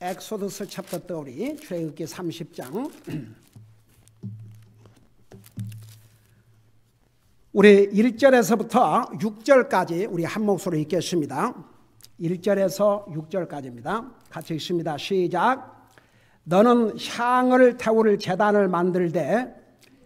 엑소더스 챕터 30, 출애굽기 30장. 우리 1절에서부터 6절까지 우리 한 목소리로 읽겠습니다. 1절에서 6절까지입니다. 같이 읽습니다. 시작. 너는 향을 태울 제단을 만들되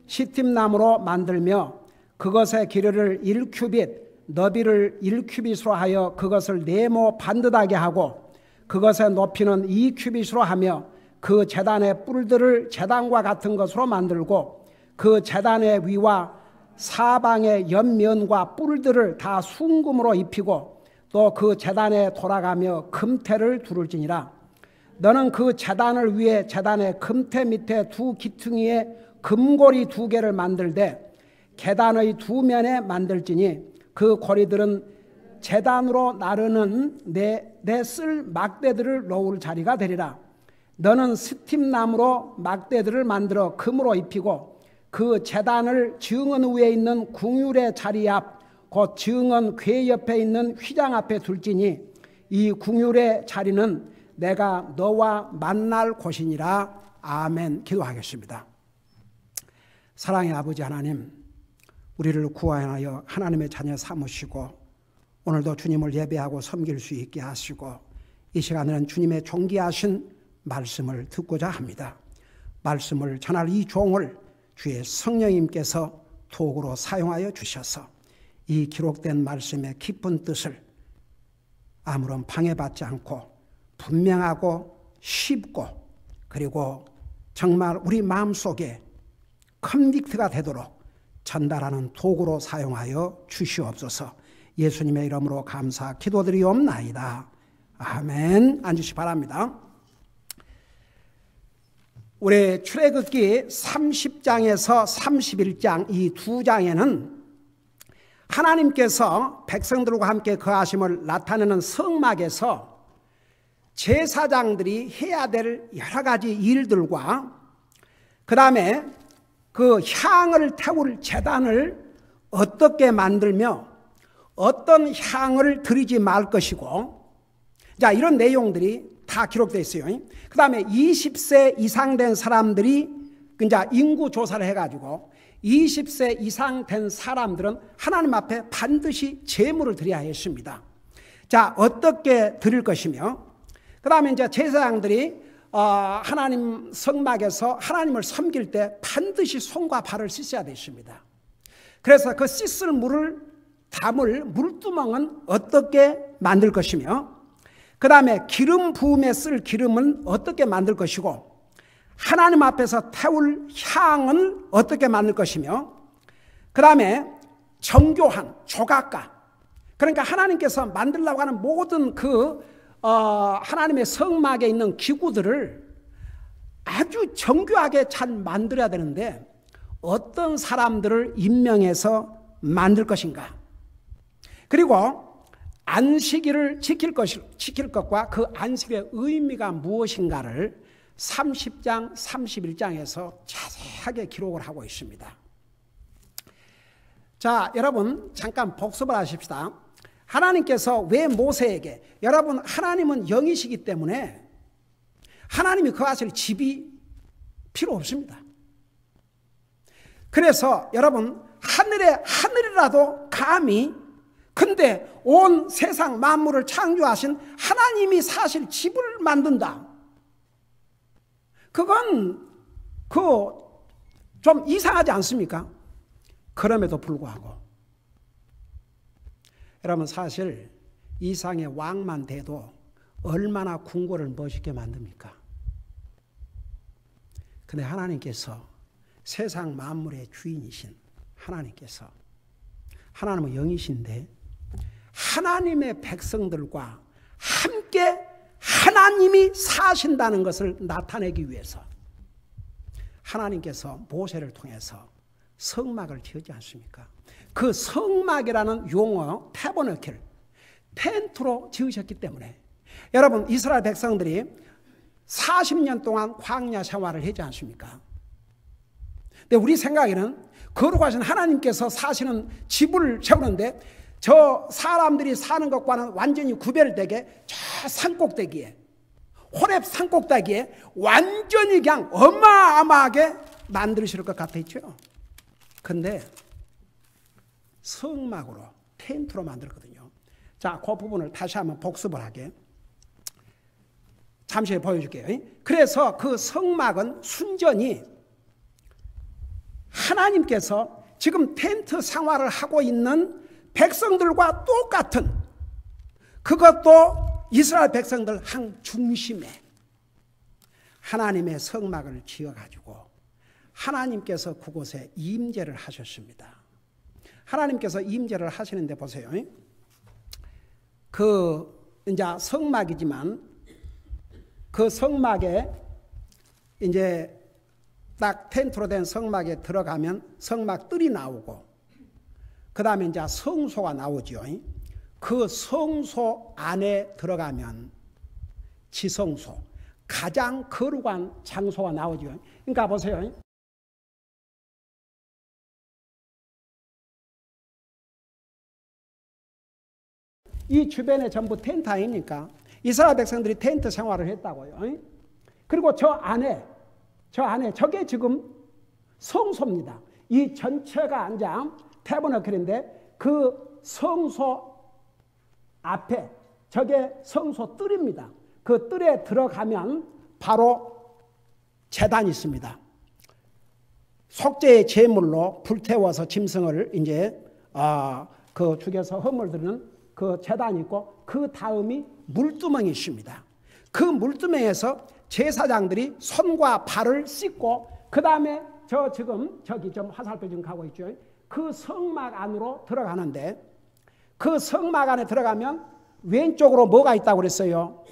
시팀나무로 만들며 그것의 길이를 1규빗 너비를 1규빗으로 하여 그것을 네모 반듯하게 하고 그것의 높이는 2규빗으로 하며 그 제단의 뿔들을 제단과 같은 것으로 만들고 그 제단의 위와 사방의 옆면과 뿔들을 다 순금으로 입히고 또 그 제단에 돌아가며 금태를 두를지니라. 너는 그 제단을 위해 제단의 금태 밑에 두 기퉁이에 금고리 2개를 만들되 계단의 2면에 만들지니 그 고리들은 제단으로 나르는 내 쓸 막대들을 놓을 자리가 되리라. 너는 스팀나무로 막대들을 만들어 금으로 입히고 그 제단을 증언 위에 있는 궁율의 자리 앞 곧 증언 궤 옆에 있는 휘장 앞에 둘지니 이 궁율의 자리는 내가 너와 만날 곳이니라. 아멘. 기도하겠습니다. 사랑의 아버지 하나님, 우리를 구하여 하나님의 자녀 삼으시고 오늘도 주님을 예배하고 섬길 수 있게 하시고 이 시간에는 주님의 존귀하신 말씀을 듣고자 합니다. 말씀을 전할 이 종을 주의 성령님께서 도구로 사용하여 주셔서 이 기록된 말씀의 깊은 뜻을 아무런 방해받지 않고 분명하고 쉽고 그리고 정말 우리 마음속에 컨빅트가 되도록 전달하는 도구로 사용하여 주시옵소서. 예수님의 이름으로 감사 기도드리옵나이다. 아멘. 앉으시 바랍니다. 우리 출애굽기 30장에서 31장 이 2장에는 하나님께서 백성들과 함께 거하심을 나타내는 성막에서 제사장들이 해야 될 여러 가지 일들과 그 다음에 그 향을 태울 제단을 어떻게 만들며 어떤 향을 드리지 말 것이고, 자, 이런 내용들이 다 기록되어 있어요. 그 다음에 20세 이상 된 사람들이 이제 인구 조사를 해가지고 20세 이상 된 사람들은 하나님 앞에 반드시 제물을 드려야 했습니다. 자, 어떻게 드릴 것이며, 그 다음에 이제 제사장들이 하나님 성막에서 하나님을 섬길 때 반드시 손과 발을 씻어야 됐습니다. 그래서 그 씻을 물을 담을 물두멍은 어떻게 만들 것이며, 그 다음에 기름 부음에 쓸 기름은 어떻게 만들 것이고, 하나님 앞에서 태울 향은 어떻게 만들 것이며, 그 다음에 정교한 조각가, 그러니까 하나님께서 만들려고 하는 모든 하나님의 성막에 있는 기구들을 아주 정교하게 잘 만들어야 되는데 어떤 사람들을 임명해서 만들 것인가, 그리고 안식일을 지킬 것과 그 안식일의 의미가 무엇인가를 30장, 31장에서 자세하게 기록을 하고 있습니다. 자, 여러분 잠깐 복습을 하십시다. 하나님께서 왜 모세에게, 여러분 하나님은 영이시기 때문에 하나님이 거하실 집이 필요 없습니다. 그래서 여러분 하늘이라도 감히, 근데 온 세상 만물을 창조하신 하나님이 사실 집을 만든다, 그건 좀 이상하지 않습니까? 그럼에도 불구하고 여러분 사실 이상의 왕만 돼도 얼마나 궁궐을 멋있게 만듭니까? 근데 하나님께서 세상 만물의 주인이신 하나님께서, 하나님은 영이신데 하나님의 백성들과 함께 하나님이 사신다는 것을 나타내기 위해서 하나님께서 모세를 통해서 성막을 지었지 않습니까? 그 성막이라는 용어 태버너클, 텐트로 지으셨기 때문에 여러분 이스라엘 백성들이 40년 동안 광야 생활을 했지 않습니까? 근데 우리 생각에는 거룩하신 하나님께서 사시는 집을 세우는데 저 사람들이 사는 것과는 완전히 구별되게 저 산꼭대기에 호렙 산꼭대기에 완전히 그냥 어마어마하게 만드실 것 같았죠. 근데 성막으로 텐트로 만들었거든요. 자, 그 부분을 다시 한번 복습을 하게 잠시 보여줄게요. 그래서 그 성막은 순전히 하나님께서 지금 텐트 생활을 하고 있는 백성들과 똑같은, 그것도 이스라엘 백성들 한 중심에 하나님의 성막을 지어가지고 하나님께서 그곳에 임재를 하셨습니다. 하나님께서 임재를 하시는데 보세요. 그 이제 성막이지만 그 성막에 이제 딱 텐트로 된 성막에 들어가면 성막 뜰이 나오고, 그 다음에 이제 성소가 나오죠. 그 성소 안에 들어가면 지성소, 가장 거룩한 장소가 나오죠. 그러니까 보세요. 이 주변에 전부 텐트 아닙니까? 이스라엘 백성들이 텐트 생활을 했다고요. 그리고 저 안에 저게 지금 성소입니다. 이 전체가 이제 태버너클인데 그 성소 앞에 저게 성소 뜰입니다. 그 뜰에 들어가면 바로 제단이 있습니다. 속죄의 제물로 불태워서 짐승을 이제 그 죽여서 허물 드리는 그 제단이 있고, 그 다음이 물두멍이 있습니다. 그 물두멍에서 제사장들이 손과 발을 씻고, 그 다음에 저기 좀 화살표 지금 가고 있죠. 그 성막 안으로 들어가는데, 그 성막 안에 들어가면 왼쪽으로 뭐가 있다고 그랬어요?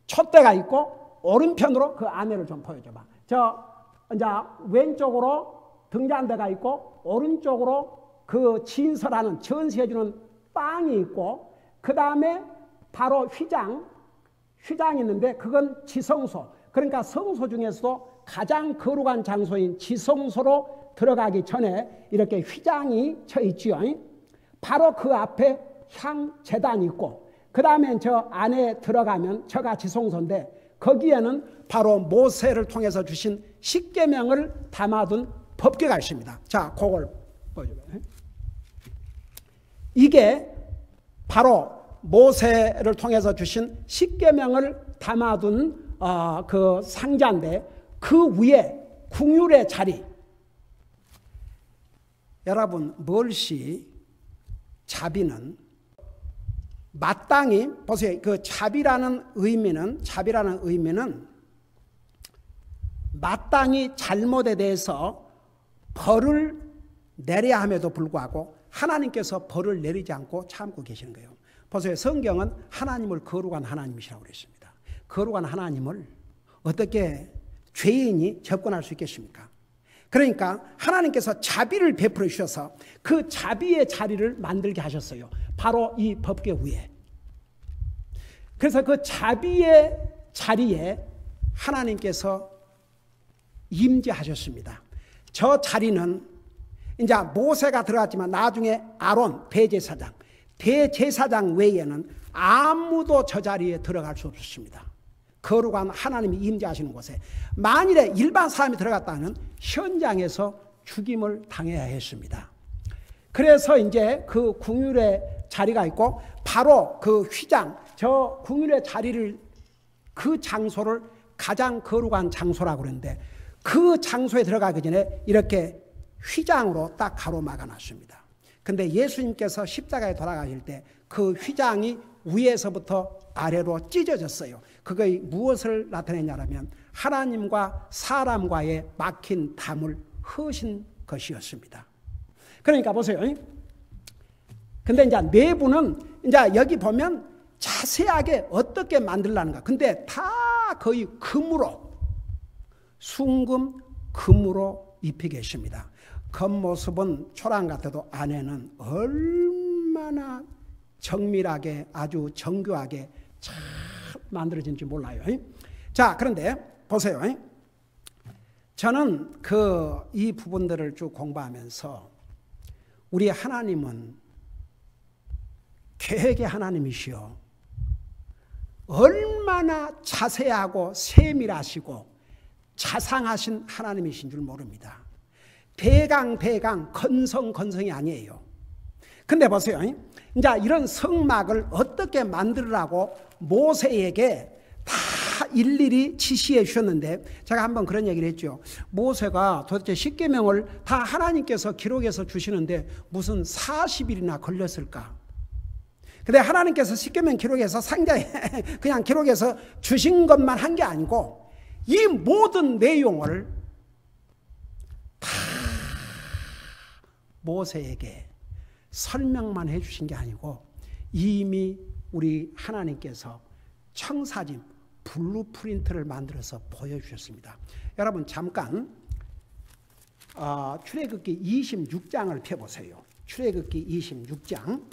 촛대가 있고, 오른편으로 그 안에를 좀 보여줘봐. 이제 왼쪽으로 등잔대가 있고, 오른쪽으로 그 진설하는, 전시해주는 빵이 있고, 그 다음에 바로 휘장이 있는데 그건 지성소, 그러니까 성소 중에서도 가장 거룩한 장소인 지성소로 들어가기 전에 이렇게 휘장이 쳐 있지요. 바로 그 앞에 향제단이 있고, 그 다음에 저 안에 들어가면 저가 지성소인데, 거기에는 바로 모세를 통해서 주신 십계명을 담아둔 법궤가 있습니다. 자, 그걸 보여줘봐요. 이게 바로 모세를 통해서 주신 십계명을 담아둔 그 상자인데, 그 위에 궁율의 자리. 여러분, 멀시 자비는 마땅히 보세요. 그 자비라는 의미는 마땅히 잘못에 대해서 벌을 내려야 함에도 불구하고 하나님께서 벌을 내리지 않고 참고 계시는 거예요. 보세요. 성경은 하나님을 거룩한 하나님이시라고 그랬습니다. 거룩한 하나님을 어떻게 죄인이 접근할 수 있겠습니까? 그러니까 하나님께서 자비를 베풀어 주셔서 그 자비의 자리를 만들게 하셨어요. 바로 이 법궤 위에. 그래서 그 자비의 자리에 하나님께서 임재하셨습니다. 저 자리는 이제 모세가 들어갔지만 나중에 아론 대제사장 외에는 아무도 저 자리에 들어갈 수 없었습니다. 거룩한 하나님이 임재하시는 곳에 만일에 일반 사람이 들어갔다면 현장에서 죽임을 당해야 했습니다. 그래서 이제 그 궁율의 자리가 있고, 바로 그 휘장, 저 궁율의 자리를, 그 장소를 가장 거룩한 장소라고 그러는데, 그 장소에 들어가기 전에 이렇게 휘장으로 딱 가로막아 놨습니다. 근데 예수님께서 십자가에 돌아가실 때 그 휘장이 위에서부터 아래로 찢어졌어요. 그게 무엇을 나타내냐면 하나님과 사람과의 막힌 담을 허신 것이었습니다. 그러니까 보세요. 근데 이제 내부는 이제 여기 보면 자세하게 어떻게 만들라는가. 근데 다 거의 금으로, 순금 금으로 입혀 계십니다. 겉모습은 초랑 같아도 안에는 얼마나 정밀하게, 아주 정교하게 잘 만들어진지 몰라요. 자, 그런데 보세요. 저는 이 부분들을 쭉 공부하면서 우리 하나님은 계획의 하나님이시여 얼마나 얼마나 자세하고 세밀하시고 자상하신 하나님이신 줄 모릅니다. 대강 건성이 아니에요. 근데 보세요. 이제 이런 성막을 어떻게 만들으라고 모세에게 다 일일이 지시해 주셨는데, 제가 한번 그런 얘기를 했죠. 모세가 도대체 10계명을 다 하나님께서 기록해서 주시는데 무슨 40일이나 걸렸을까? 근데 하나님께서 10계명 기록해서 상자에 그냥 기록해서 주신 것만 한 게 아니고 이 모든 내용을 다 모세에게 설명만 해 주신 게 아니고 이미 우리 하나님께서 청사진 블루프린트를 만들어서 보여주셨습니다. 여러분 잠깐 출애굽기 26장을 펴보세요. 출애굽기 26장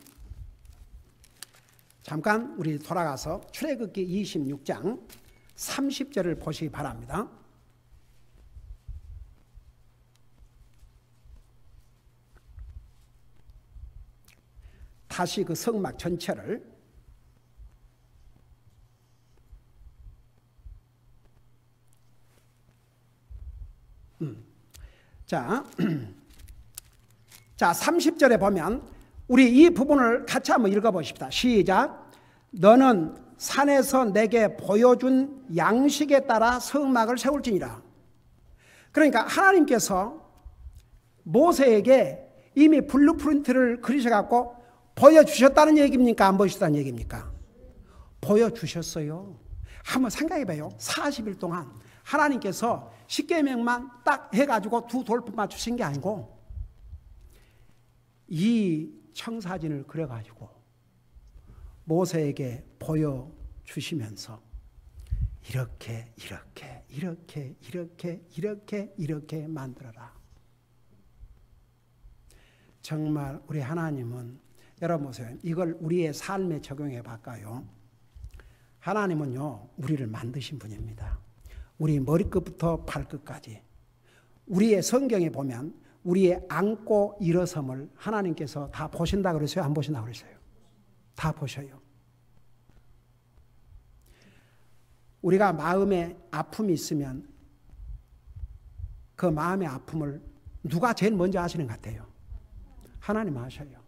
잠깐 우리 돌아가서 출애굽기 26장 30절을 보시기 바랍니다. 다시 그 성막 전체를 자 30절에 보면 우리 이 부분을 같이 한번 읽어보십시다. 시작. 너는 산에서 내게 보여준 양식에 따라 성막을 세울지니라. 그러니까 하나님께서 모세에게 이미 블루프린트를 그리셔갖고 보여주셨다는 얘기입니까? 안 보여주셨다는 얘기입니까? 보여주셨어요. 한번 생각해봐요. 40일 동안 하나님께서 10계명만 딱 해가지고 두 돌판만 주신 게 아니고 이 청사진을 그려가지고 모세에게 보여주시면서 이렇게 만들어라. 정말 우리 하나님은 여러분 보세요. 이걸 우리의 삶에 적용해 볼까요? 하나님은요, 우리를 만드신 분입니다. 우리 머리끝부터 발끝까지. 우리의 성경에 보면 우리의 앉고 일어섬을 하나님께서 다 보신다 그랬어요? 안 보신다 그랬어요? 다 보셔요. 우리가 마음에 아픔이 있으면 그 마음의 아픔을 누가 제일 먼저 아시는 것 같아요? 하나님 아셔요.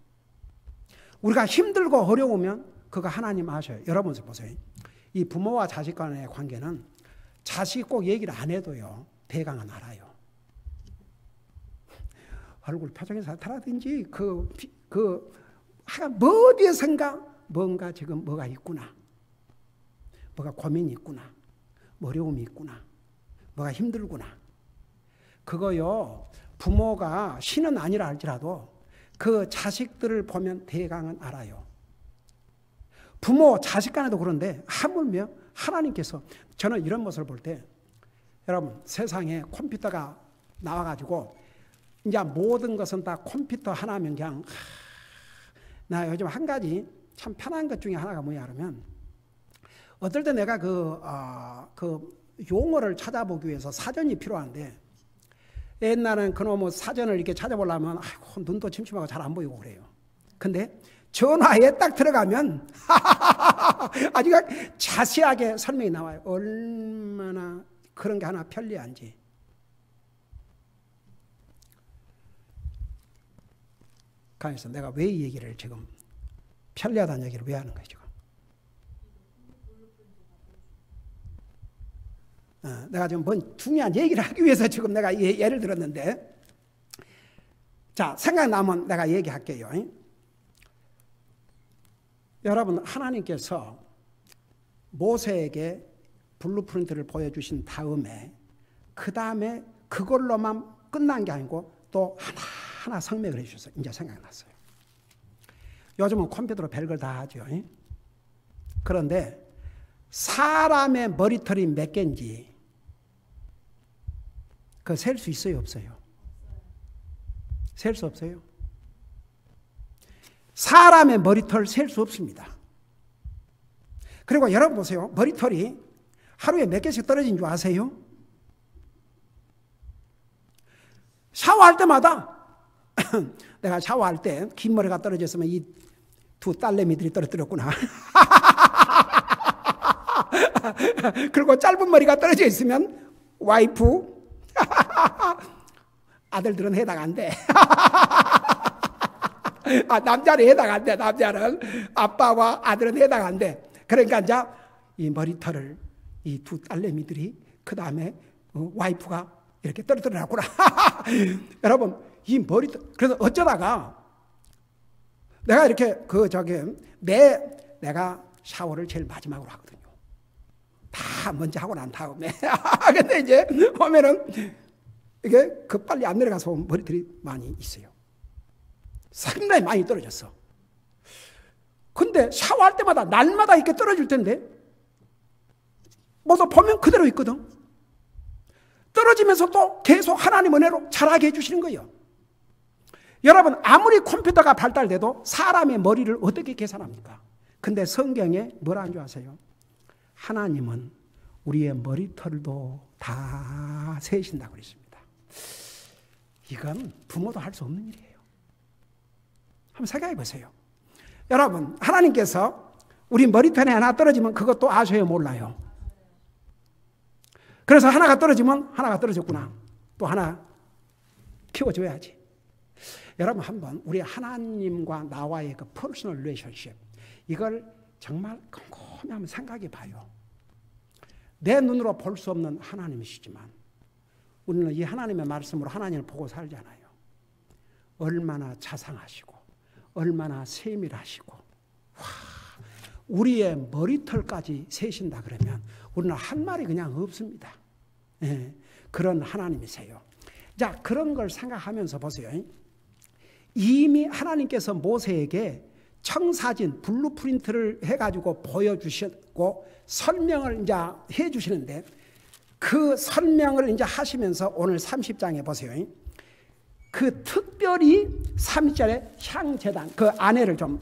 우리가 힘들고 어려우면 그거 하나님 아셔요. 여러분 보세요. 이 부모와 자식 간의 관계는 자식이 꼭 얘기를 안 해도요, 대강은 알아요. 얼굴 표정에서 나타나든지 뭐 어디에선가 뭔가 지금 뭐가 있구나. 뭐가 고민이 있구나. 뭐 어려움이 있구나. 뭐가 힘들구나. 그거요, 부모가 신은 아니라 할지라도 그 자식들을 보면 대강은 알아요. 부모, 자식 간에도 그런데 하물며 하나님께서, 저는 이런 모습을 볼 때, 여러분 세상에 컴퓨터가 나와가지고 이제 모든 것은 다 컴퓨터 하나면 그냥 나 요즘 한 가지 참 편한 것 중에 하나가 뭐냐 그러면, 어떨 때 내가 그 용어를 찾아보기 위해서 사전이 필요한데, 옛날엔 그놈의 사전을 이렇게 찾아보려면 아이고 눈도 침침하고 잘 안 보이고 그래요. 근데 전화에 딱 들어가면 아주 자세하게 설명이 나와요. 얼마나 그런 게 하나 편리한지. 그래서 내가 왜 이 얘기를 지금 편리하다는 얘기를 왜 하는 거예요 지금? 내가 지금 뭔 중요한 얘기를 하기 위해서 지금 내가 예를 들었는데, 자, 생각나면 내가 얘기할게요. 여러분, 하나님께서 모세에게 블루프린트를 보여주신 다음에 그 다음에 그걸로만 끝난 게 아니고 또 하나하나 성맥을 해주셨어요. 이제 생각났어요. 요즘은 컴퓨터로 별걸 다 하죠. 그런데 사람의 머리털이 몇 개인지 그거 셀 수 있어요, 없어요? 셀 수 없어요? 사람의 머리털 셀 수 없습니다. 그리고 여러분 보세요. 머리털이 하루에 몇 개씩 떨어진 줄 아세요? 샤워할 때마다 내가 샤워할 때 긴 머리가 떨어졌으면 이 두 딸내미들이 떨어뜨렸구나. 그리고 짧은 머리가 떨어져 있으면 와이프, 아들들은 해당 안 돼. 남자는 해당 안 돼. 남자는 아빠와 아들은 해당 안 돼. 그러니까 이제 이 머리털을 이 두 딸내미들이 그 다음에 와이프가 이렇게 떨어뜨려놨구나. 여러분 이 머리털, 그래서 어쩌다가 내가 이렇게 내가 샤워를 제일 마지막으로 하거든요. 다 먼저 하고 난 다음에. 근데 이제 보면은 이게 빨리 안 내려가서 머리털이 많이 있어요. 상당히 많이 떨어졌어. 근데 샤워할 때마다 날마다 이렇게 떨어질 텐데 뭐도 보면 그대로 있거든. 떨어지면서 또 계속 하나님 은혜로 자라게 해주시는 거예요. 여러분 아무리 컴퓨터가 발달돼도 사람의 머리를 어떻게 계산합니까? 근데 성경에 뭐라는 줄 아세요? 하나님은 우리의 머리털도 다 세신다고 그랬습니다. 이건 부모도 할 수 없는 일이에요. 한번 생각해 보세요. 여러분 하나님께서 우리 머리털에 하나 떨어지면 그것도 아셔요, 몰라요? 그래서 하나가 떨어지면 하나가 떨어졌구나. 또 하나 키워줘야지. 여러분 한번 우리 하나님과 나와의 그 퍼스널 릴레이션십, 이걸 정말 꼼꼼히 한번 생각해 봐요. 내 눈으로 볼 수 없는 하나님이시지만 우리는 이 하나님의 말씀으로 하나님을 보고 살잖아요. 얼마나 자상하시고 얼마나 세밀하시고, 와, 우리의 머리털까지 세신다 그러면 우리는 할 말이 그냥 없습니다. 예, 그런 하나님이세요. 자, 그런 걸 생각하면서 보세요. 이미 하나님께서 모세에게 청사진 블루프린트를 해가지고 보여주셨고 설명을 이제 해주시는데, 그 설명을 이제 하시면서 오늘 30장에 보세요. 그 특별히 30절에 향제단, 그 안에를 좀,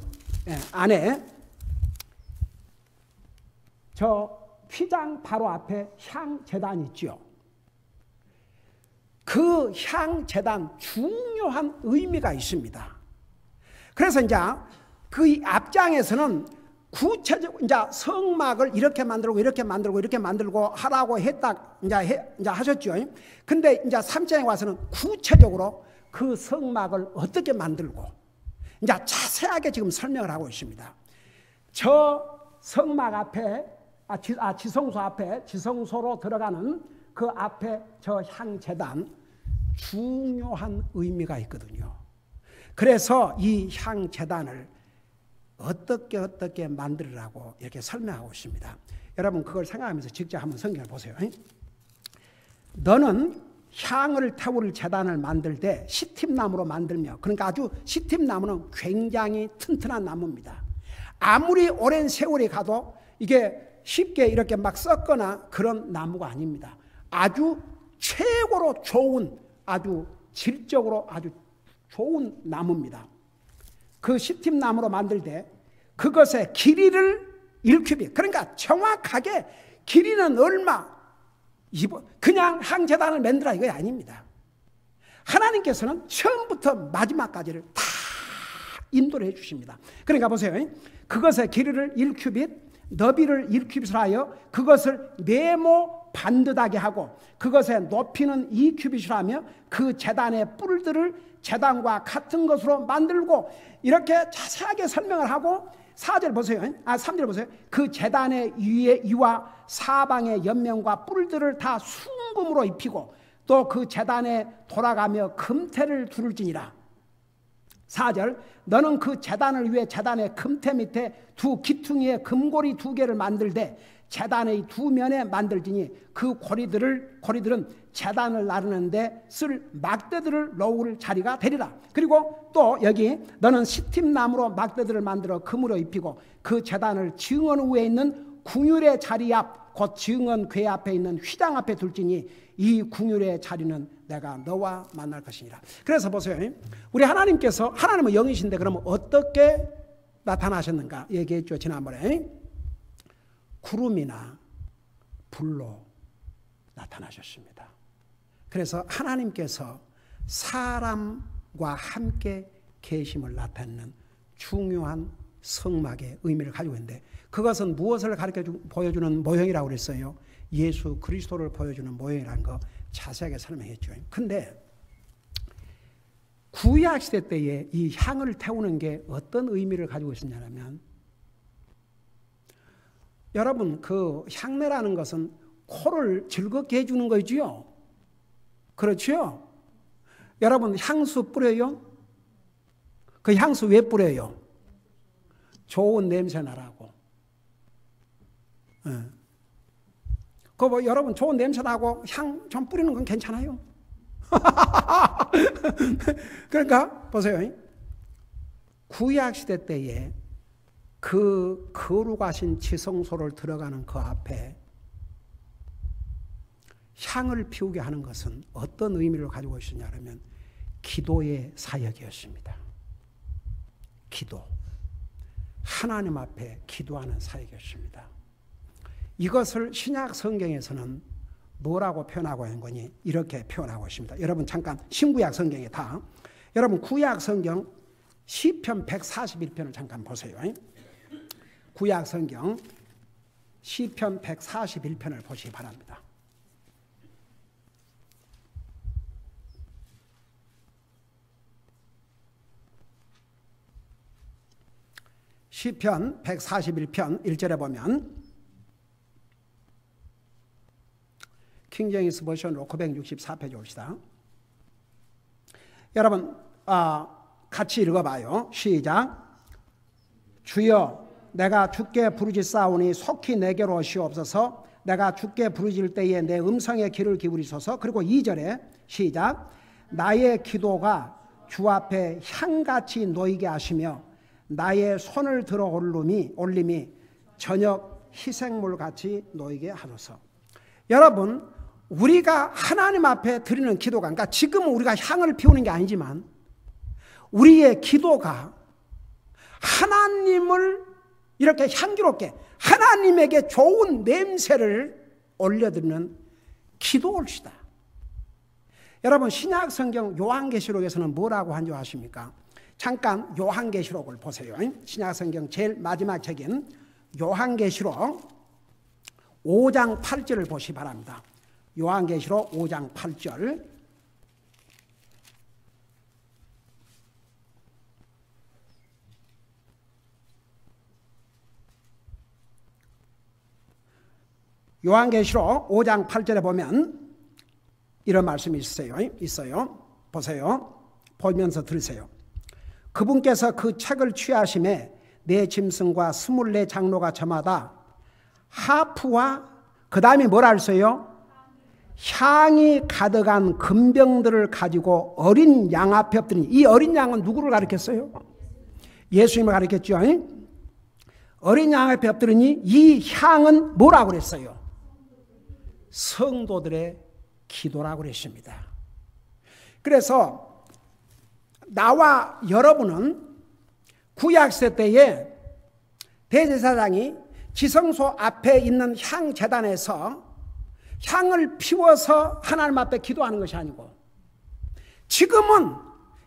안에 저 휘장 바로 앞에 향제단이 있죠. 그 향제단 중요한 의미가 있습니다. 그래서 이제 그 앞장에서는 구체적 이제 성막을 이렇게 만들고 이렇게 만들고 이렇게 만들고 하라고 했다 이제 하셨죠. 근데 이제 3장에 와서는 구체적으로 그 성막을 어떻게 만들고 이제 자세하게 지금 설명을 하고 있습니다. 저 성막 앞에 지성소 앞에, 지성소로 들어가는 그 앞에 저 향제단 중요한 의미가 있거든요. 그래서 이 향제단을 어떻게 만들으라고 이렇게 설명하고 있습니다. 여러분 그걸 생각하면서 직접 한번 성경을 보세요. 너는 향을 태울 제단을 만들 때 시팀나무로 만들며, 그러니까 아주 시팀나무는 굉장히 튼튼한 나무입니다. 아무리 오랜 세월이 가도 이게 쉽게 이렇게 막 썩거나 그런 나무가 아닙니다. 아주 최고로 좋은, 아주 질적으로 아주 좋은 나무입니다. 그 시팀나무로 만들 때 그것의 길이를 1큐빅, 그러니까 정확하게 길이는 얼마, 그냥 향제단을 만들라 이거 아닙니다. 하나님께서는 처음부터 마지막까지를 다 인도를 해 주십니다. 그러니까 보세요. 그것의 길이를 1큐빗, 너비를 1큐빗을 하여 그것을 네모 반듯하게 하고 그것의 높이는 2큐빗이라 하며 그 제단의 뿔들을 제단과 같은 것으로 만들고, 이렇게 자세하게 설명을 하고 4절 보세요. 3절 보세요. 그 제단의 위와 사방의 옆면과 뿔들을 다 순금으로 입히고 또 그 제단에 돌아가며 금태를 두를지니라. 4절, 너는 그 제단을 위해 제단의 금태 밑에 두 기퉁이에 금고리 2개를 만들되 제단의 두 면에 만들지니 그 고리들은 제단을 나르는데 쓸 막대들을 놓을 자리가 되리라. 그리고 또 여기 너는 시팀나무로 막대들을 만들어 금으로 입히고 그 제단을 증언 위에 있는 궁율의 자리 앞, 곧 증언 궤 앞에 있는 휘장 앞에 둘지니 이 궁율의 자리는 내가 너와 만날 것이니라. 그래서 보세요. 우리 하나님께서, 하나님은 영이신데 그러면 어떻게 나타나셨는가 얘기했죠, 지난번에. 구름이나 불로 나타나셨습니다. 그래서 하나님께서 사람과 함께 계심을 나타내는 중요한 성막의 의미를 가지고 있는데 그것은 무엇을 보여주는 모형이라고 그랬어요? 예수 그리스도를 보여주는 모형이라는 거 자세하게 설명했죠. 근데 구약시대 때에 이 향을 태우는 게 어떤 의미를 가지고 있었냐면 여러분 그 향내라는 것은 코를 즐겁게 해주는 거지요. 그렇죠? 여러분 향수 뿌려요? 그 향수 왜 뿌려요? 좋은 냄새 나라고. 그 뭐 여러분 좋은 냄새 나고 향 좀 뿌리는 건 괜찮아요. 그러니까 보세요. 구약시대 때에 그 거룩하신 지성소를 들어가는 그 앞에 향을 피우게 하는 것은 어떤 의미를 가지고 있었냐면 기도의 사역이었습니다. 기도. 하나님 앞에 기도하는 사역이었습니다. 이것을 신약 성경에서는 뭐라고 표현하고 있는 거니? 이렇게 표현하고 있습니다. 여러분 잠깐 신구약 성경에 다 여러분 구약 성경 시편 141편을 잠깐 보세요. 구약 성경 시편 141편을 보시기 바랍니다. 시편 141편 1절에 보면 킹제임스 버전으로 964페이지 옵시다. 여러분 같이 읽어봐요. 시작. 주여 내가 주께 부르짖사오니 속히 내게로 오시옵소서. 내가 주께 부르짖을 때에 내 음성에 귀를 기울이소서. 그리고 2절에 시작. 나의 기도가 주 앞에 향같이 놓이게 하시며 나의 손을 들어 올림이 저녁 희생물같이 놓이게 하소서. 여러분 우리가 하나님 앞에 드리는 기도가 그러니까 지금은 우리가 향을 피우는 게 아니지만 우리의 기도가 하나님을 이렇게 향기롭게 하나님에게 좋은 냄새를 올려드리는 기도올시다. 여러분 신약 성경 요한계시록에서는 뭐라고 한 줄 아십니까? 잠깐 요한계시록을 보세요. 신약 성경 제일 마지막 책인 요한계시록 5장 8절을 보시기 바랍니다. 요한계시록 5장 8절. 요한계시록 5장 8절에 보면 이런 말씀이 있어요. 보세요. 보면서 들으세요. 그분께서 그 책을 취하심에 네 짐승과 24 장로가 저마다 하프와 그 다음에 뭐라 했어요? 향이 가득한 금병들을 가지고 어린 양 앞에 엎드리니 이 어린 양은 누구를 가리켰어요? 예수님을 가리켰죠. 어린 양 앞에 엎드리니 이 향은 뭐라고 그랬어요? 성도들의 기도라고 그랬습니다. 그래서 나와 여러분은 구약시대 때에 대제사장이 지성소 앞에 있는 향제단에서 향을 피워서 하나님 앞에 기도하는 것이 아니고 지금은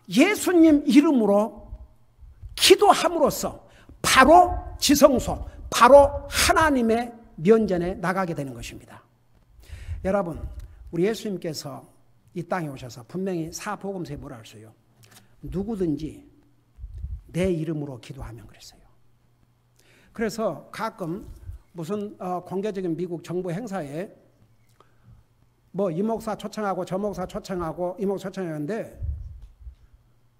예수님 이름으로 기도함으로써 바로 지성소, 바로 하나님의 면전에 나가게 되는 것입니다. 여러분, 우리 예수님께서 이 땅에 오셔서 분명히 사복음서에 뭐라 했어요? 누구든지 내 이름으로 기도하면 그랬어요. 그래서 가끔 무슨 공개적인 미국 정부 행사에 뭐 이 목사 초청하고 저 목사 초청하고 이 목사 초청하는데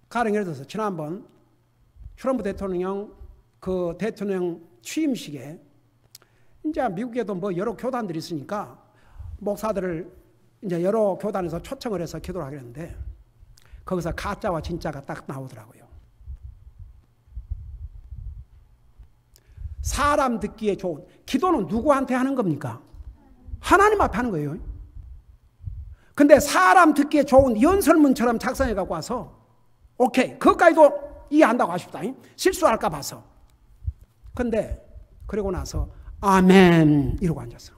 가령 예를 들어서 지난번 트럼프 대통령 그 대통령 취임식에 이제 미국에도 뭐 여러 교단들이 있으니까 목사들을 이제 여러 교단에서 초청을 해서 기도를 하게 했는데 거기서 가짜와 진짜가 딱 나오더라고요. 사람 듣기에 좋은 기도는 누구한테 하는 겁니까? 하나님 앞에 하는 거예요. 근데 사람 듣기에 좋은 연설문처럼 작성해 갖고 와서 오케이 그것까지도 이해한다고 하십다. 실수할까 봐서. 근데 그러고 나서 아멘 이러고 앉았어.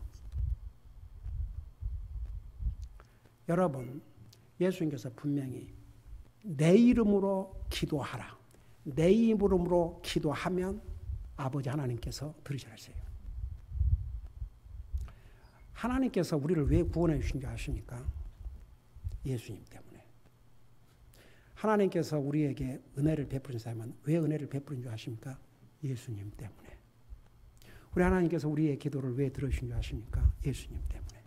여러분 예수님께서 분명히 내 이름으로 기도하라. 내 이름으로 기도하면 아버지 하나님께서 들으셨어요. 하나님께서 우리를 왜 구원해 주신 줄 아십니까? 예수님 때문에. 하나님께서 우리에게 은혜를 베푸신 사람은 왜 은혜를 베푸는 줄 아십니까? 예수님 때문에. 우리 하나님께서 우리의 기도를 왜 들으신 줄 아십니까? 예수님 때문에.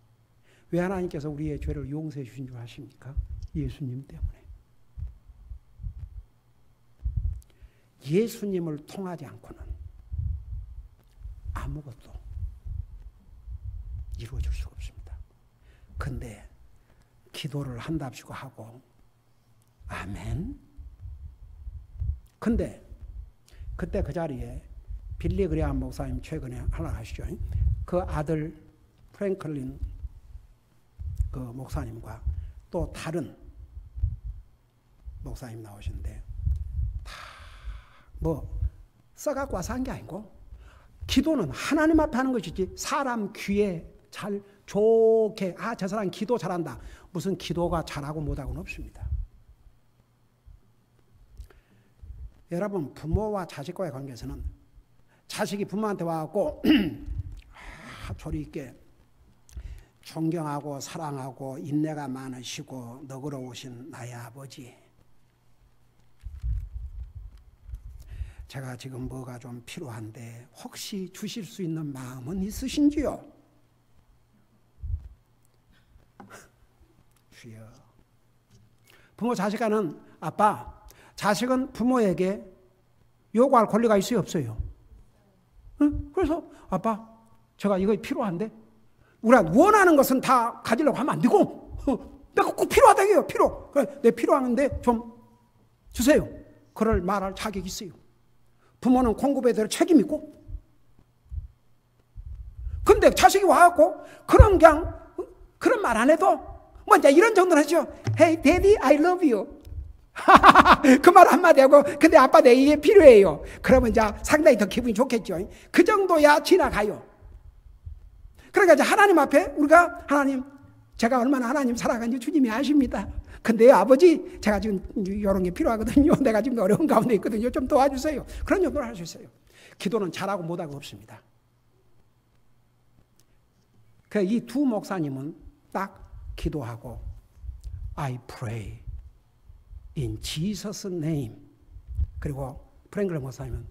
왜 하나님께서 우리의 죄를 용서해 주신 줄 아십니까? 예수님 때문에. 예수님을 통하지 않고는 아무것도 이루어질 수가 없습니다. 근데 기도를 한답시고 하고 아멘. 근데 그때 그 자리에 빌리 그레이엄 목사님 최근에 하나 하시죠. 그 아들 프랭클린 그 목사님과 또 다른 목사님 나오시는데 다 뭐 써갖고 와서 한 게 아니고 기도는 하나님 앞에 하는 것이지 사람 귀에 잘 좋게 저 사람 기도 잘한다. 무슨 기도가 잘하고 못하고는 없습니다. 여러분 부모와 자식과의 관계에서는 자식이 부모한테 와갖고 조리 있게 존경하고 사랑하고 인내가 많으시고 너그러우신 나의 아버지, 제가 지금 뭐가 좀 필요한데 혹시 주실 수 있는 마음은 있으신지요? 주여. 부모 자식 간은 아빠, 자식은 부모에게 요구할 권리가 있어요, 없어요? 응? 그래서 아빠, 제가 이거 필요한데 우리가 원하는 것은 다 가지려고 하면 안 되고 내가 꼭 필요하다 해요. 그래, 내 필요하는데 좀 주세요. 그럴 말할 자격이 있어요. 부모는 공급에 대해 책임 있고. 근데 자식이 와갖고 그런 말 안 해도 뭐 이제 이런 정도는 하죠. Hey, Daddy, I love you. 그 말 한마디 하고 근데 아빠 내 이게 필요해요. 그러면 이제 상당히 더 기분이 좋겠죠. 그 정도야 지나가요. 그러니까 이제 하나님 앞에 우리가 하나님, 제가 얼마나 하나님 사랑하는지 주님이 아십니다. 근데 아버지, 제가 지금 이런 게 필요하거든요. 내가 지금 어려운 가운데 있거든요. 좀 도와주세요. 그런 정도를 할 수 있어요. 기도는 잘하고 못하고 없습니다. 이 두 목사님은 딱 기도하고 I pray in Jesus' name. 그리고 프랭클린 목사님은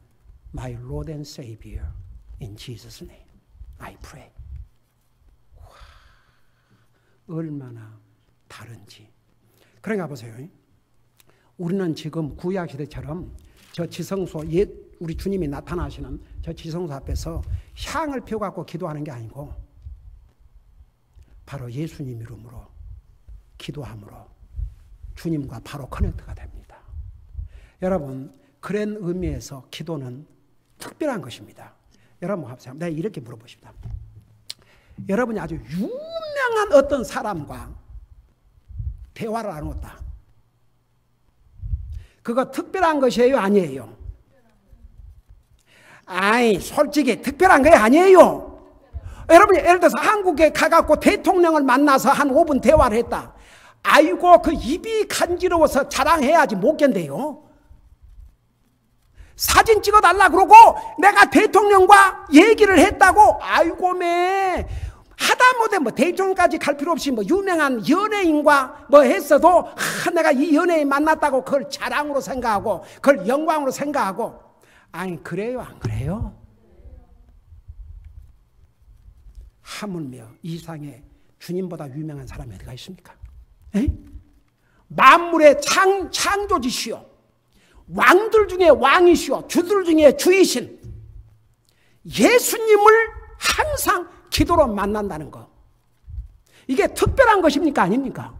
My Lord and Savior in Jesus' name. I pray. 와, 얼마나 다른지. 그러니까 보세요. 우리는 지금 구약시대처럼 저 지성소, 우리 주님이 나타나시는 저 지성소 앞에서 향을 피워갖고 기도하는 게 아니고 바로 예수님 이름으로 기도함으로 주님과 바로 커넥트가 됩니다. 여러분, 그런 의미에서 기도는 특별한 것입니다. 여러분, 내가 이렇게 물어보십니다. 여러분이 아주 유명한 어떤 사람과 대화를 나눴다. 그거 특별한 것이에요? 아니에요? 아이, 솔직히 특별한 거 아니에요. 여러분이 예를 들어서 한국에 가갖고 대통령을 만나서 한 5분 대화를 했다. 아이고, 그 입이 간지러워서 자랑해야지 못 견뎌요. 사진 찍어달라 그러고 내가 대통령과 얘기를 했다고, 아이고 매 하다못해 뭐 대통령까지 갈 필요 없이 뭐 유명한 연예인과 뭐 했어도 내가 이 연예인 만났다고 그걸 자랑으로 생각하고 그걸 영광으로 생각하고. 아니, 그래요 안 그래요? 하물며 이 세상에 주님보다 유명한 사람이 어디가 있습니까? 에이? 만물의 창조주시오, 왕들 중에 왕이시오, 주들 중에 주이신 예수님을 항상 기도로 만난다는 거, 이게 특별한 것입니까? 아닙니까?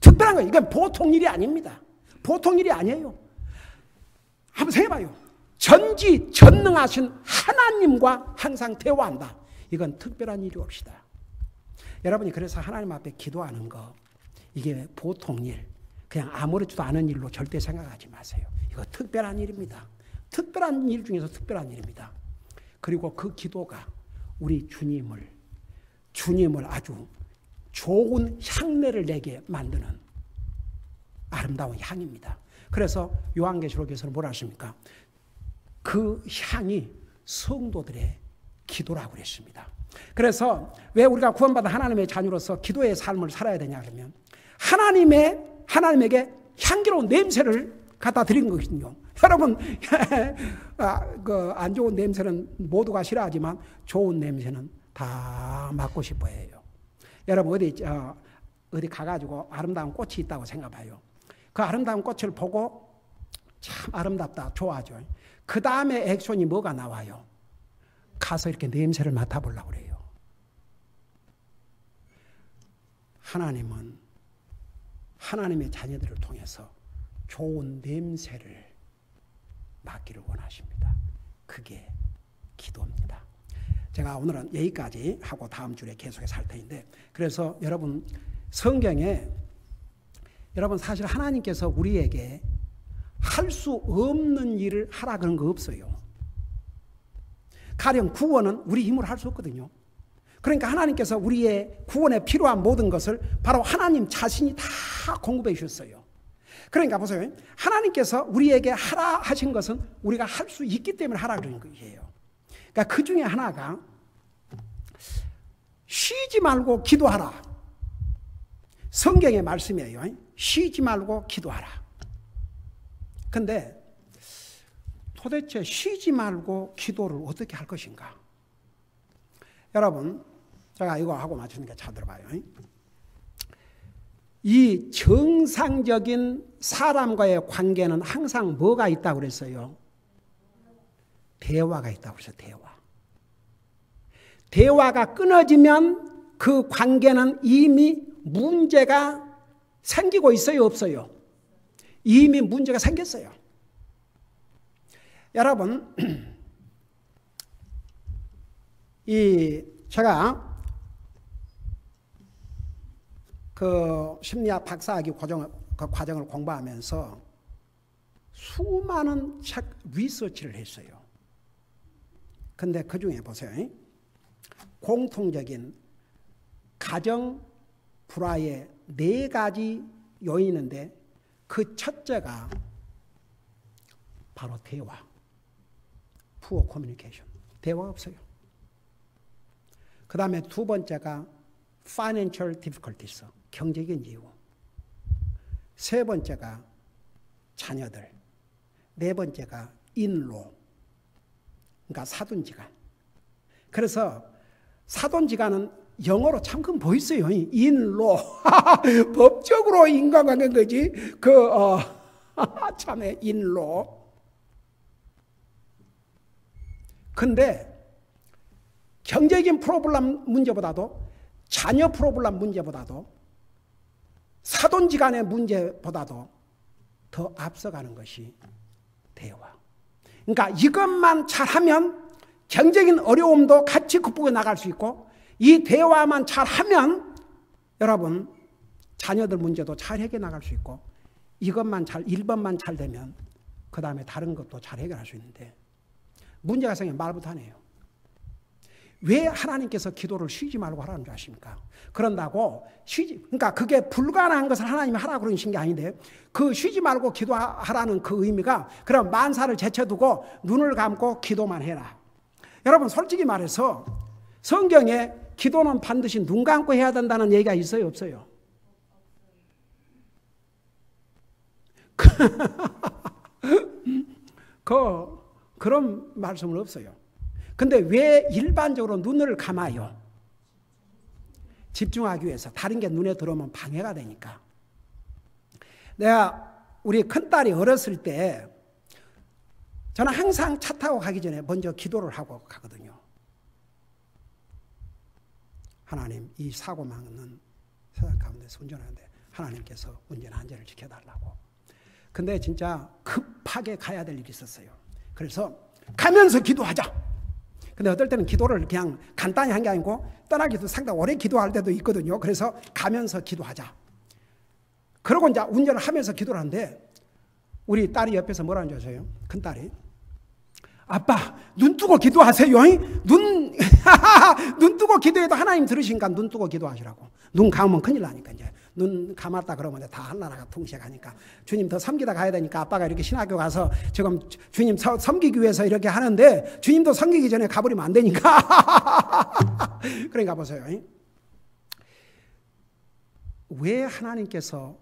특별한 거, 이건 보통 일이 아닙니다. 보통 일이 아니에요. 한번 생각해봐요. 전지전능하신 하나님과 항상 대화한다. 이건 특별한 일이 없시다. 여러분이 그래서 하나님 앞에 기도하는 거, 이게 보통 일, 그냥 아무렇지도 않은 일로 절대 생각하지 마세요. 이거 특별한 일입니다. 특별한 일 중에서 특별한 일입니다. 그리고 그 기도가 우리 주님을 아주 좋은 향내를 내게 만드는 아름다운 향입니다. 그래서 요한계시록에서는 뭐라 하십니까? 그 향이 성도들의 기도라고 그랬습니다. 그래서 왜 우리가 구원받은 하나님의 자녀로서 기도의 삶을 살아야 되냐 그러면 하나님에게 향기로운 냄새를 갖다 드린 거거든요. 여러분, 그 안 좋은 냄새는 모두가 싫어하지만 좋은 냄새는 다 맡고 싶어 해요. 여러분 어디 가가지고 아름다운 꽃이 있다고 생각해봐요. 그 아름다운 꽃을 보고 참 아름답다, 좋아하죠. 그 다음에 액션이 뭐가 나와요? 가서 이렇게 냄새를 맡아보려고 그래요. 하나님은 하나님의 자녀들을 통해서 좋은 냄새를 맡기를 원하십니다. 그게 기도입니다. 제가 오늘은 여기까지 하고 다음 주에 계속해서 할 텐데, 그래서 여러분 성경에 여러분 사실 하나님께서 우리에게 할 수 없는 일을 하라 그런 거 없어요. 가령 구원은 우리 힘으로 할 수 없거든요. 그러니까 하나님께서 우리의 구원에 필요한 모든 것을 바로 하나님 자신이 다 공급해 주셨어요. 그러니까 보세요. 하나님께서 우리에게 하라 하신 것은 우리가 할 수 있기 때문에 하라 그러는 거예요. 그러니까 그 중에 하나가 쉬지 말고 기도하라. 성경의 말씀이에요. 쉬지 말고 기도하라. 근데 도대체 쉬지 말고 기도를 어떻게 할 것인가? 여러분, 제가 이거 하고 맞추니까 잘 들어봐요. 이 정상적인 사람과의 관계는 항상 뭐가 있다고 그랬어요? 대화가 있다고 그랬어요. 대화가 끊어지면 그 관계는 이미 문제가 생기고 있어요, 없어요? 이미 문제가 생겼어요. 여러분, 제가 그 심리학 박사학위 과정을 공부하면서 수많은 책 리서치를 했어요. 근데 그 중에 보세요. 공통적인 가정 불화의 4가지 요인인데 그 첫째가 바로 대화. poor communication. 대화가 없어요. 그 다음에 2번째가 financial difficulties. 경제적인 이유. 3번째가 자녀들. 4번째가 in-law. 그러니까 사돈지간. 그래서 사돈지간은 영어로 참 큰 보이스요. in-law. 법적으로 인간관계인 거지. 참에 in-law. 근데 경제적인 프로블럼 문제보다도 자녀 프로블럼 문제보다도 사돈지간의 문제보다도 더 앞서가는 것이 대화. 그러니까 이것만 잘하면 경제적인 어려움도 같이 극복해 나갈 수 있고 이 대화만 잘하면 여러분 자녀들 문제도 잘 해결해 나갈 수 있고 이것만 1번만 잘 되면 그 다음에 다른 것도 잘 해결할 수 있는데 문제가 생기면 말부터 안 해요. 왜 하나님께서 기도를 쉬지 말고 하라는 줄 아십니까? 그런다고 그러니까 그게 불가능한 것을 하나님이 하라고 그러신 게 아닌데 그 쉬지 말고 기도하라는 그 의미가 그럼 만사를 제쳐두고 눈을 감고 기도만 해라. 여러분 솔직히 말해서 성경에 기도는 반드시 눈 감고 해야 된다는 얘기가 있어요, 없어요? 그런 말씀은 없어요. 근데 왜 일반적으로 눈을 감아요? 집중하기 위해서. 다른 게 눈에 들어오면 방해가 되니까. 우리 큰딸이 어렸을 때 저는 항상 차 타고 가기 전에 먼저 기도를 하고 가거든요. 하나님, 이 사고 많은 세상 가운데서 운전하는데 하나님께서 운전 안전을 지켜달라고. 근데 진짜 급하게 가야 될 일이 있었어요. 그래서 가면서 기도하자. 근데 어떨 때는 기도를 그냥 간단히 한 게 아니고 떠나기도 상당히 오래 기도할 때도 있거든요. 그래서 가면서 기도하자. 그러고 이제 운전을 하면서 기도를 하는데 우리 딸이 옆에서 뭐라는 줄 아세요? 큰딸이. 아빠, 눈 뜨고 기도하세요. 눈 뜨고 기도해도 하나님 들으시니까 눈 뜨고 기도하시라고. 눈 감으면 큰일 나니까 이제 눈 감았다 그러면 다 한나라가 동시에 가니까 주님 더 섬기다 가야 되니까 아빠가 이렇게 신학교 가서 지금 주님 섬기기 위해서 이렇게 하는데 주님도 섬기기 전에 가버리면 안 되니까. 그러니까 보세요. 왜 하나님께서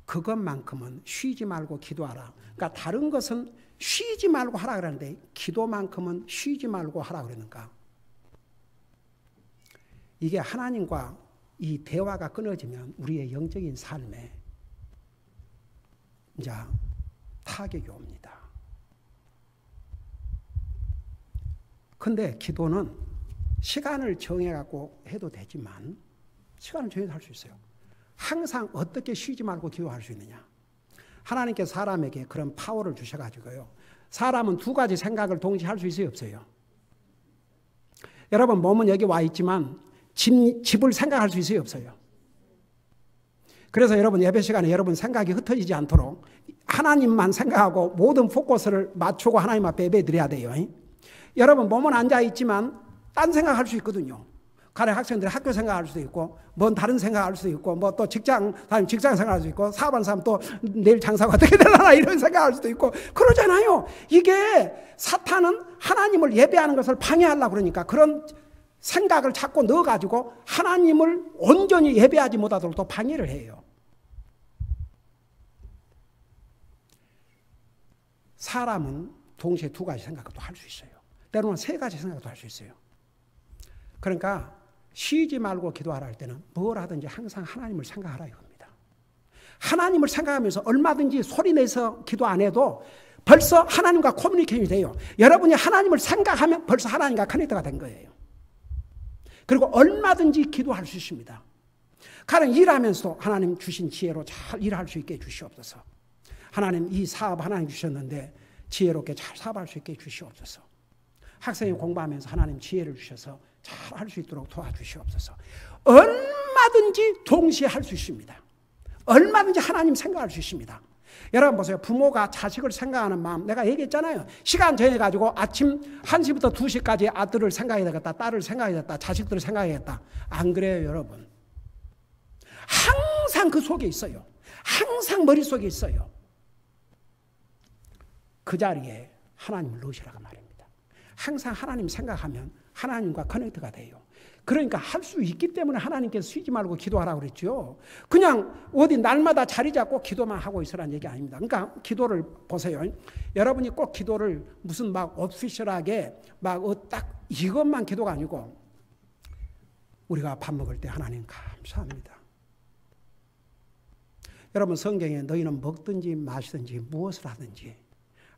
그것만큼은 쉬지 말고 기도하라. 그러니까 다른 것은 쉬지 말고 하라 그러는데 기도만큼은 쉬지 말고 하라 그러는가? 이게 하나님과 이 대화가 끊어지면 우리의 영적인 삶에 이제 타격이 옵니다. 근데 기도는 시간을 정해갖고 해도 되지만 시간을 정해서 할 수 있어요. 항상 어떻게 쉬지 말고 기도할 수 있느냐. 하나님께서 사람에게 그런 파워를 주셔가지고요. 사람은 두 가지 생각을 동시에 할 수 있어요, 없어요? 여러분 몸은 여기 와 있지만 집을 생각할 수 있어요, 없어요? 그래서 여러분 예배 시간에 여러분 생각이 흩어지지 않도록 하나님만 생각하고 모든 포커스를 맞추고 하나님 앞에 예배 드려야 돼요. 여러분 몸은 앉아 있지만 딴 생각할 수 있거든요. 가령 학생들이 학교 생각할 수도 있고, 뭔 다른 생각할 수도 있고, 뭐 또 직장 생각할 수도 있고, 사업하는 사람 또 내일 장사가 어떻게 되려나 이런 생각할 수도 있고, 그러잖아요. 이게 사탄은 하나님을 예배하는 것을 방해하려고 그러니까 그런 생각을 자꾸 넣어가지고 하나님을 온전히 예배하지 못하도록 또 방해를 해요. 사람은 동시에 두 가지 생각도 할 수 있어요. 때로는 세 가지 생각도 할 수 있어요. 그러니까 쉬지 말고 기도하라 할 때는 뭘 하든지 항상 하나님을 생각하라 이겁니다. 하나님을 생각하면서 얼마든지 소리내서 기도 안 해도 벌써 하나님과 커뮤니케이션이 돼요. 여러분이 하나님을 생각하면 벌써 하나님과 커넥트가 된 거예요. 그리고 얼마든지 기도할 수 있습니다. 가령 일하면서도 하나님 주신 지혜로 잘 일할 수 있게 해주시옵소서. 하나님 이 사업 하나님 주셨는데 지혜롭게 잘 사업할 수 있게 해주시옵소서. 학생이 공부하면서 하나님 지혜를 주셔서 잘 할 수 있도록 도와주시옵소서. 얼마든지 동시에 할 수 있습니다. 얼마든지 하나님 생각할 수 있습니다. 여러분 보세요. 부모가 자식을 생각하는 마음, 내가 얘기했잖아요. 시간 정해가지고 아침 1시부터 2시까지 아들을 생각해야 되겠다, 딸을 생각해야 되겠다, 자식들을 생각해야겠다. 안 그래요, 여러분. 항상 그 속에 있어요. 항상 머릿속에 있어요. 그 자리에 하나님을 넣으시라고 말입니다. 항상 하나님 생각하면 하나님과 커넥트가 돼요. 그러니까 할 수 있기 때문에 하나님께서 쉬지 말고 기도하라고 그랬죠. 그냥 어디 날마다 자리 잡고 기도만 하고 있으라는 얘기 아닙니다. 그러니까 기도를 보세요. 여러분이 꼭 기도를 무슨 막 오피셜하게 막 딱 이것만 기도가 아니고 우리가 밥 먹을 때 하나님 감사합니다. 여러분 성경에 너희는 먹든지 마시든지 무엇을 하든지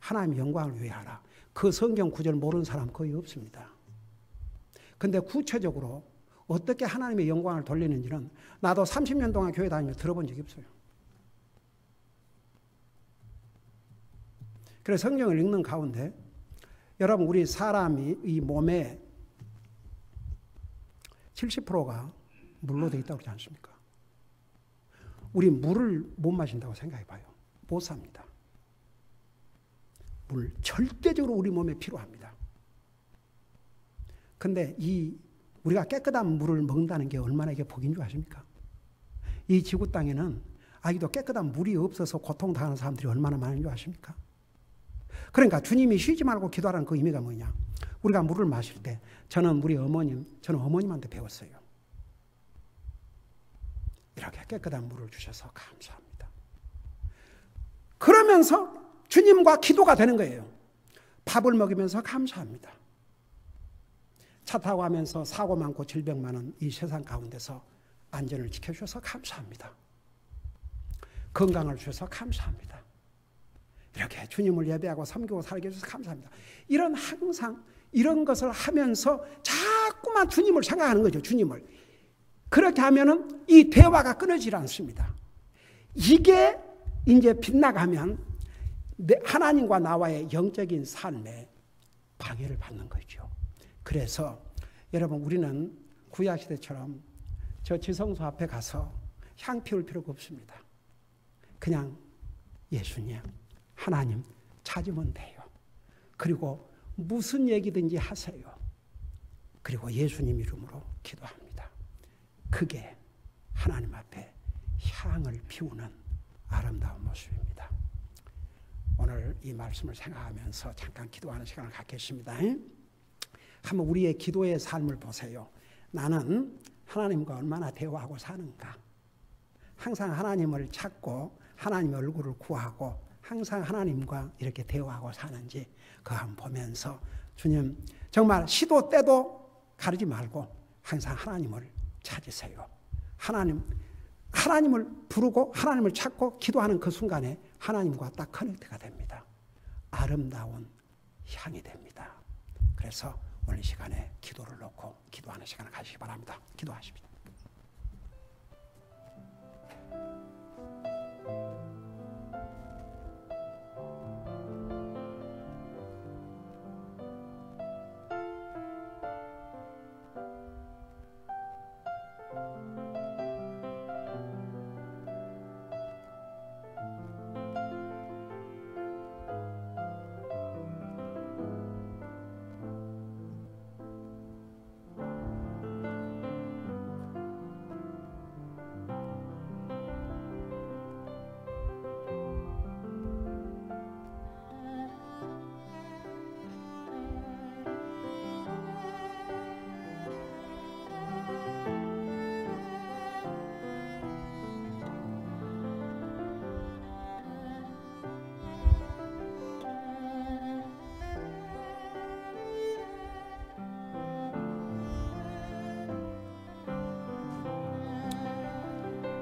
하나님의 영광을 위해 하라. 그 성경 구절 모르는 사람 거의 없습니다. 근데 구체적으로 어떻게 하나님의 영광을 돌리는지는 나도 30년 동안 교회 다니며 들어본 적이 없어요. 그래서 성경을 읽는 가운데 여러분 우리 사람이 이 몸에 70%가 물로 되어 있다고 그러지 않습니까? 우리 물을 못 마신다고 생각해 봐요. 못 삽니다. 물 절대적으로 우리 몸에 필요합니다. 근데 우리가 깨끗한 물을 먹는다는 게 얼마나 이게 복인 줄 아십니까? 이 지구 땅에는 아직도 깨끗한 물이 없어서 고통당하는 사람들이 얼마나 많은 줄 아십니까? 그러니까 주님이 쉬지 말고 기도하라는 그 의미가 뭐냐? 우리가 물을 마실 때 저는 어머님한테 배웠어요. 이렇게 깨끗한 물을 주셔서 감사합니다. 그러면서 주님과 기도가 되는 거예요. 밥을 먹으면서 감사합니다. 차 타고 가면서 사고 많고 질병 많은 이 세상 가운데서 안전을 지켜주셔서 감사합니다. 건강을 주셔서 감사합니다. 이렇게 주님을 예배하고 섬기고 살게 해주셔서 감사합니다. 항상 이런 것을 하면서 자꾸만 주님을 생각하는 거죠. 주님을. 그렇게 하면은 이 대화가 끊어지지 않습니다. 이게 이제 빗나가면 하나님과 나와의 영적인 삶에 방해를 받는 거죠. 그래서 여러분 우리는 구약시대처럼 저 지성소 앞에 가서 향 피울 필요가 없습니다. 그냥 예수님, 하나님 찾으면 돼요. 그리고 무슨 얘기든지 하세요. 그리고 예수님 이름으로 기도합니다. 그게 하나님 앞에 향을 피우는 아름다운 모습입니다. 오늘 이 말씀을 생각하면서 잠깐 기도하는 시간을 갖겠습니다. 한번 우리의 기도의 삶을 보세요. 나는 하나님과 얼마나 대화하고 사는가? 항상 하나님을 찾고 하나님의 얼굴을 구하고 항상 하나님과 이렇게 대화하고 사는지 그거 한번 보면서 주님 정말 시도 때도 가르지 말고 항상 하나님을 찾으세요. 하나님을 부르고 하나님을 찾고 기도하는 그 순간에 하나님과 딱 커넥트가 됩니다. 아름다운 향이 됩니다. 그래서 오늘 시간에 기도를 놓고 기도하는 시간을 가지시기 바랍니다. 기도하십시오.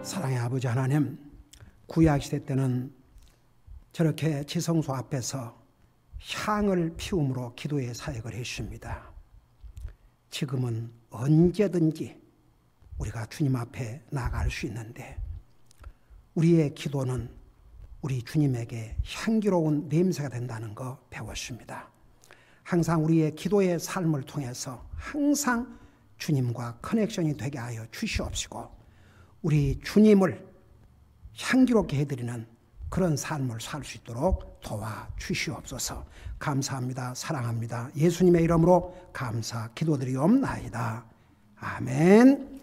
사랑의 아버지 하나님, 구약시대 때는 저렇게 지성소 앞에서 향을 피움으로 기도의 사역을 해주십니다. 지금은 언제든지 우리가 주님 앞에 나아갈 수 있는데 우리의 기도는 우리 주님에게 향기로운 냄새가 된다는 거 배웠습니다. 항상 우리의 기도의 삶을 통해서 항상 주님과 커넥션이 되게 하여 주시옵시고 우리 주님을 향기롭게 해드리는 그런 삶을 살 수 있도록 도와주시옵소서. 감사합니다. 사랑합니다. 예수님의 이름으로 감사 기도드리옵나이다. 아멘.